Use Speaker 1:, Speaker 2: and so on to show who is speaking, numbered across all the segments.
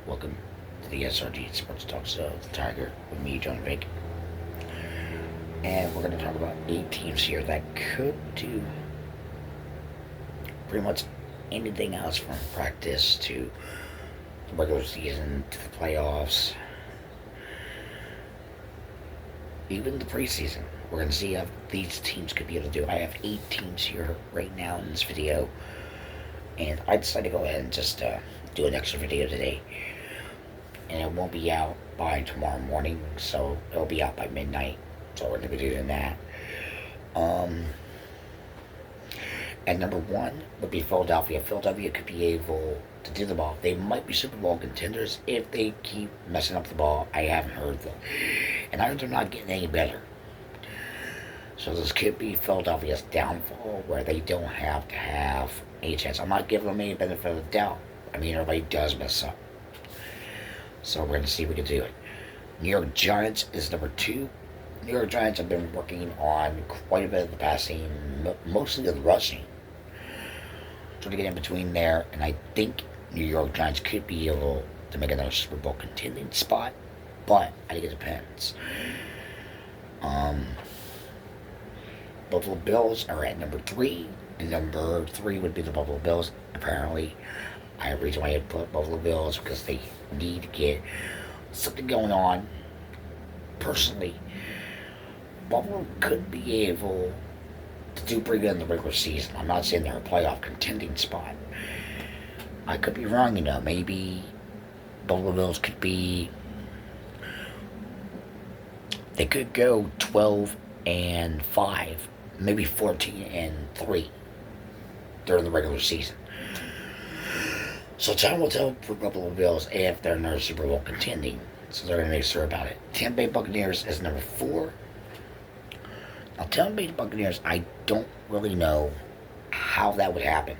Speaker 1: Welcome to the SRG Sports Talk Show, The Tiger, with me, John Vick. And we're going to talk about 8 teams here that could do pretty much anything else from practice to the regular season to the playoffs, even the preseason. We're going to see how these teams could be able to do. I have 8 teams here right now in this video, and I decided to go ahead and just do an extra video today. And it won't be out by tomorrow morning, so it'll be out by midnight. So we're going to be doing that. And number one would be Philadelphia. Philadelphia could be able to do the ball. They might be Super Bowl contenders if they keep messing up the ball. I haven't heard them. And I heard they're not getting any better. So this could be Philadelphia's downfall, where they don't have to have a chance. I'm not giving them any benefit of the doubt. I mean, everybody does mess up. So we're going to see if we can do it. New York Giants is number two. New York Giants have been working on quite a bit of the passing, mostly the rushing. Trying to get in between there, and I think New York Giants could be able to make another Super Bowl contending spot, but I think it depends. Buffalo Bills are at number three, and number three would be the Buffalo Bills, apparently. I reason why I put Buffalo Bills because they need to get something going on. Personally, Buffalo could be able to do pretty good in the regular season. I'm not saying they're a playoff contending spot. I could be wrong, maybe Buffalo Bills could be. They could go 12-5, maybe 14-3 during the regular season. So time will tell for Buffalo Bills if they're another Super Bowl contending. So they're going to make sure about it. Tampa Bay Buccaneers is number four. Now, Tampa Bay Buccaneers, I don't really know how that would happen.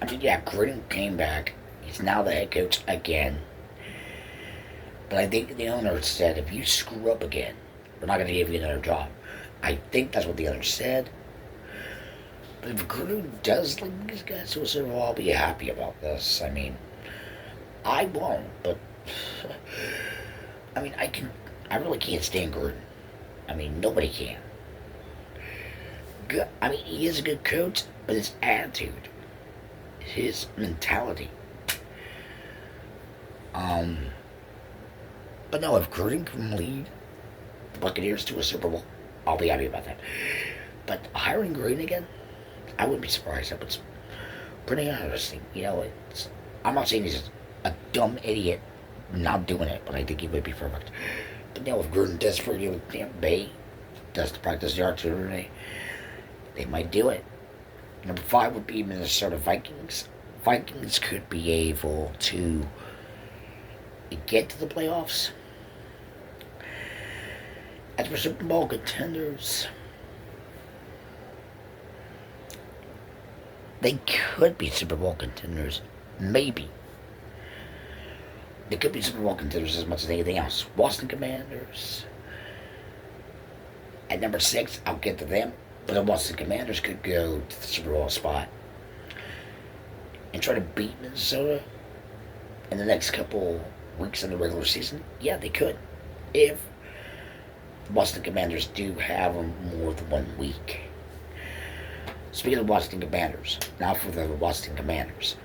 Speaker 1: I mean, yeah, Grde came back. He's now the head coach again. But I think the owner said, if you screw up again, we're not going to give you another job. I think that's what the owner said. But if Grde does lead these guys to a Super Bowl, I'll be happy about this. I mean, I won't, but I mean, I really can't stand Grde. I mean, nobody can. I mean, he is a good coach, but his attitude, his mentality. But no, if Grde can lead the Buccaneers to a Super Bowl, I'll be happy about that. But hiring Grde again, I wouldn't be surprised. That was pretty interesting. I'm not saying he's a dumb idiot not doing it, but I think he would be perfect. But now if Grde does pretty good with Tampa Bay, does the practice yards today, they might do it. Number five would be Minnesota Vikings. Vikings could be able to get to the playoffs. As for Super Bowl contenders, they could be Super Bowl contenders. Maybe. They could be Super Bowl contenders as much as anything else. Washington Commanders. At number six, I'll get to them. But the Washington Commanders could go to the Super Bowl spot and try to beat Minnesota in the next couple weeks in the regular season. Yeah, they could. If the Washington Commanders do have them more than 1 week. Speaking of Washington Commanders, now for the Washington Commanders.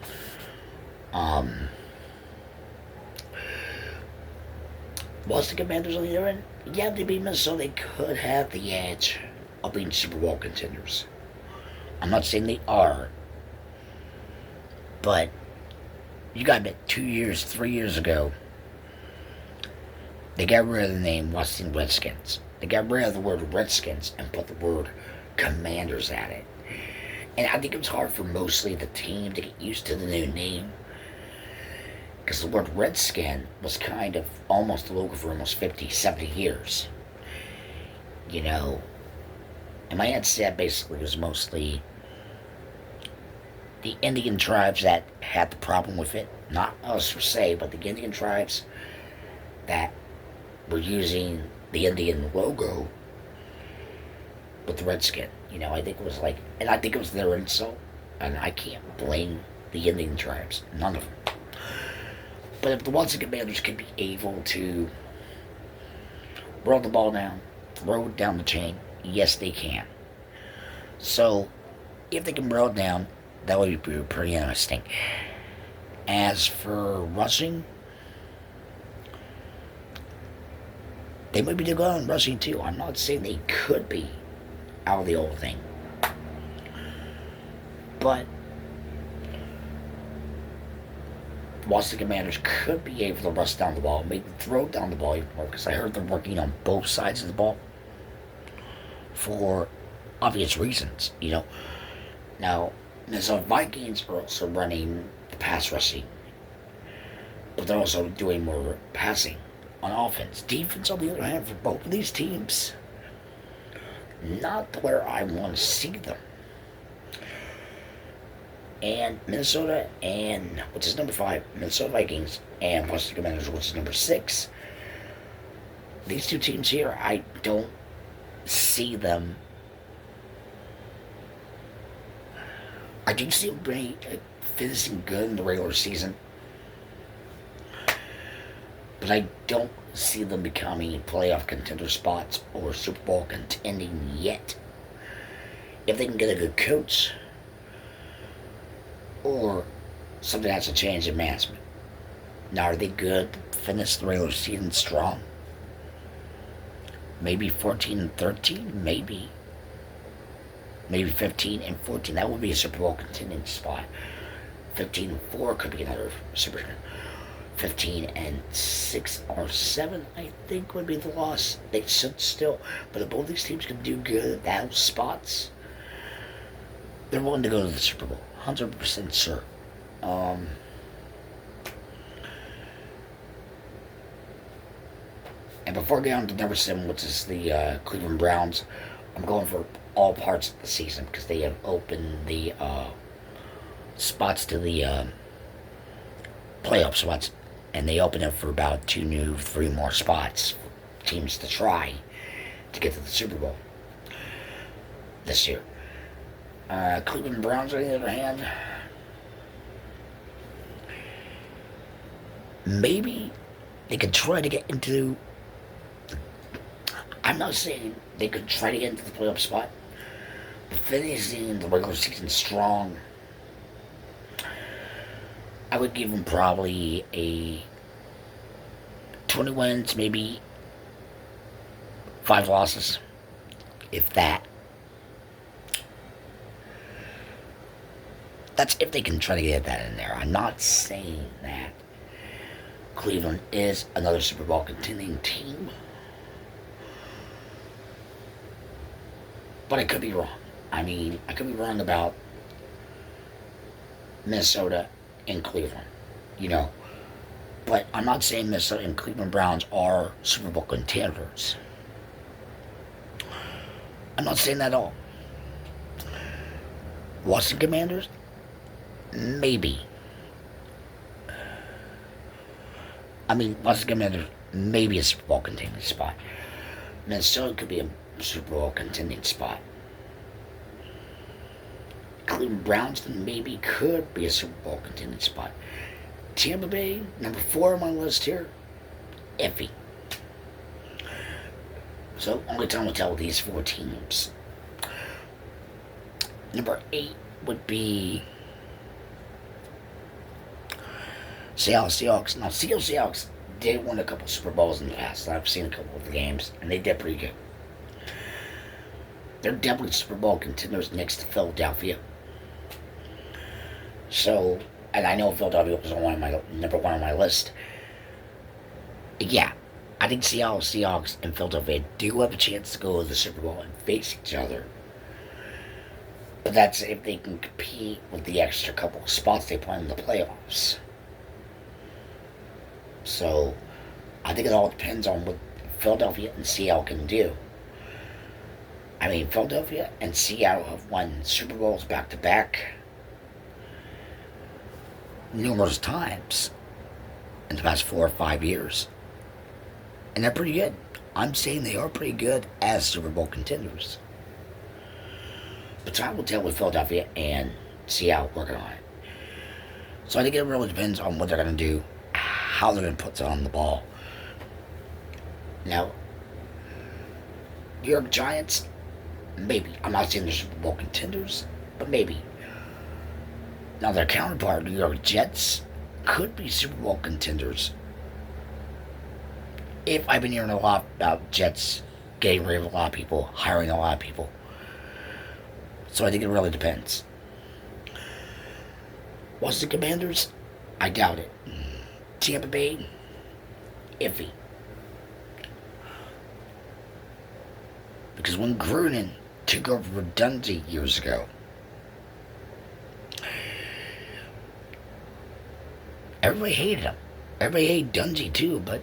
Speaker 1: Washington Commanders on the other end, yeah, they beat Minnesota. They could have the edge of being Super Bowl contenders. I'm not saying they are, but you got it 2 years, 3 years ago. They got rid of the name Washington Redskins. They got rid of the word Redskins and put the word Commanders at it. And I think it was hard for mostly the team to get used to the new name. Because the word Redskin was kind of almost the logo for almost 50, 70 years. And my aunt said basically it was mostly the Indian tribes that had the problem with it. Not us per se, but the Indian tribes that were using the Indian logo with the redskin. I think it was and I think it was their insult, and I can't blame the Indian tribes, none of them. But if the Washington Commanders can be able to roll the ball down, throw it down the chain, yes, they can. So, if they can roll it down, that would be pretty interesting. As for rushing, they might be good on rushing too. I'm not saying they could be out of the old thing. But the Washington Commanders could be able to rush down the ball, maybe throw down the ball even more, because I heard they're working on both sides of the ball for obvious reasons, you know. Now, the Vikings are also running the pass rushing, but they're also doing more passing on offense. Defense, on the other hand, for both of these teams, not where I want to see them. And Minnesota and, which is number 5, Minnesota Vikings, and Washington Commanders, which is number 6. These two teams here, I don't see them. I do see them finishing good in the regular season, but I don't see them becoming playoff contender spots or Super Bowl contending yet. If they can get a good coach, or something has to change in management. Now, are they good? Finish the regular season strong? Maybe 14-13? Maybe. Maybe 15-14. That would be a Super Bowl contending spot. 15-4 could be another Super Bowl. 15-6 or 7, I think, would be the loss. They should still. But if both these teams can do good at those spots, they're willing to go to the Super Bowl. 100% sure. And before getting on to number 7, which is the Cleveland Browns, I'm going for all parts of the season because they have opened the spots to the playoff spots, and they open it for about 3 more spots for teams to try to get to the Super Bowl this year. Cleveland Browns, on the other hand, maybe they could try to get into. I'm not saying they could try to get into the playoff spot, but finishing the regular season strong, I would give them probably a 20 wins, maybe 5 losses, if that. That's if they can try to get that in there. I'm not saying that Cleveland is another Super Bowl contending team, but I could be wrong. I mean, I could be wrong about Minnesota and Cleveland, you know. But I'm not saying Minnesota and Cleveland Browns are Super Bowl contenders. I'm not saying that at all. Washington Commanders? Maybe. I mean, Washington Commanders maybe a Super Bowl contending spot. Minnesota could be a Super Bowl contending spot. Cleveland Browns maybe could be a Super Bowl contending spot. Tampa Bay, number 4 on my list here, iffy. So, only time will tell with these 4 teams. Number 8 would be Seattle Seahawks. Now, Seattle Seahawks did win a couple Super Bowls in the past. I've seen a couple of the games, and they did pretty good. They're definitely Super Bowl contenders next to Philadelphia. So, and I know Philadelphia was number 1 on my list. Yeah, I think Seattle Seahawks and Philadelphia do have a chance to go to the Super Bowl and face each other. But that's if they can compete with the extra couple of spots they play in the playoffs. So, I think it all depends on what Philadelphia and Seattle can do. I mean, Philadelphia and Seattle have won Super Bowls back-to-back numerous times in the past 4 or 5 years. And they're pretty good. I'm saying they are pretty good as Super Bowl contenders. But time will tell with Philadelphia and Seattle working on it. So I think it really depends on what they're going to do, how they're going to put on the ball. Now, New York Giants, maybe. I'm not saying they're Super Bowl contenders, but maybe. Now, their counterpart, New York Jets, could be Super Bowl contenders. If I've been hearing a lot about Jets getting rid of a lot of people, hiring a lot of people. So I think it really depends. Washington Commanders? I doubt it. Tampa Bay? Iffy. Because when Gruden took over Dundee years ago, everybody hated him. Everybody hated Dundee too, but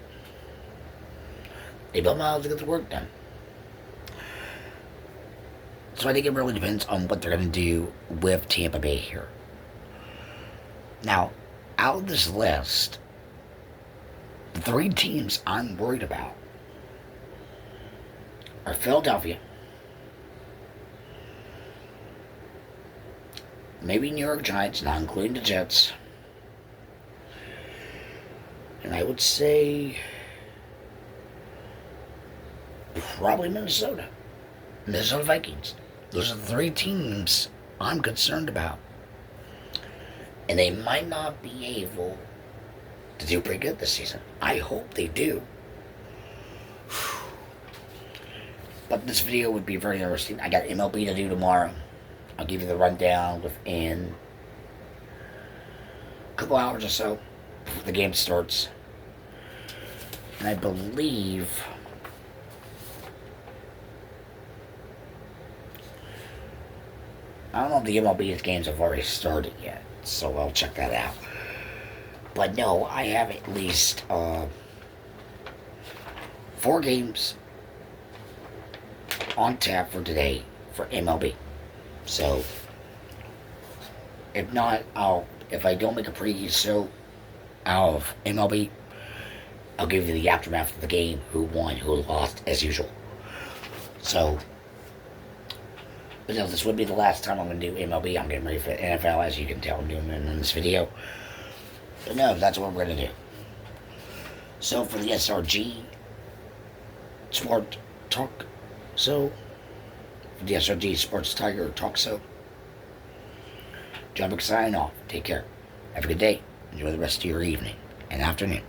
Speaker 1: they built him out to get the work done. So I think it really depends on what they're going to do with Tampa Bay here. Now, out of this list, the 3 teams I'm worried about are Philadelphia, maybe New York Giants, not including the Jets, and I would say probably Minnesota Vikings. Those are the 3 teams I'm concerned about. And they might not be able to do pretty good this season. I hope they do. But this video would be very interesting. I got MLB to do tomorrow. I'll give you the rundown within a couple hours or so before the game starts. And I believe I don't know if the MLB's games have already started yet, so I'll check that out. But no, I have at least 4 games on tap for today for MLB. So, if not, if I don't make a preview show out of MLB, I'll give you the aftermath of the game, who won, who lost, as usual. So, but no, this would be the last time I'm going to do MLB. I'm getting ready for the NFL, as you can tell I'm doing it in this video. But no, that's what we're going to do. So for the SRG Sport Talk Show, for the SRG Sports Tiger Talk Show, John Book signing off. Take care. Have a good day. Enjoy the rest of your evening and afternoon.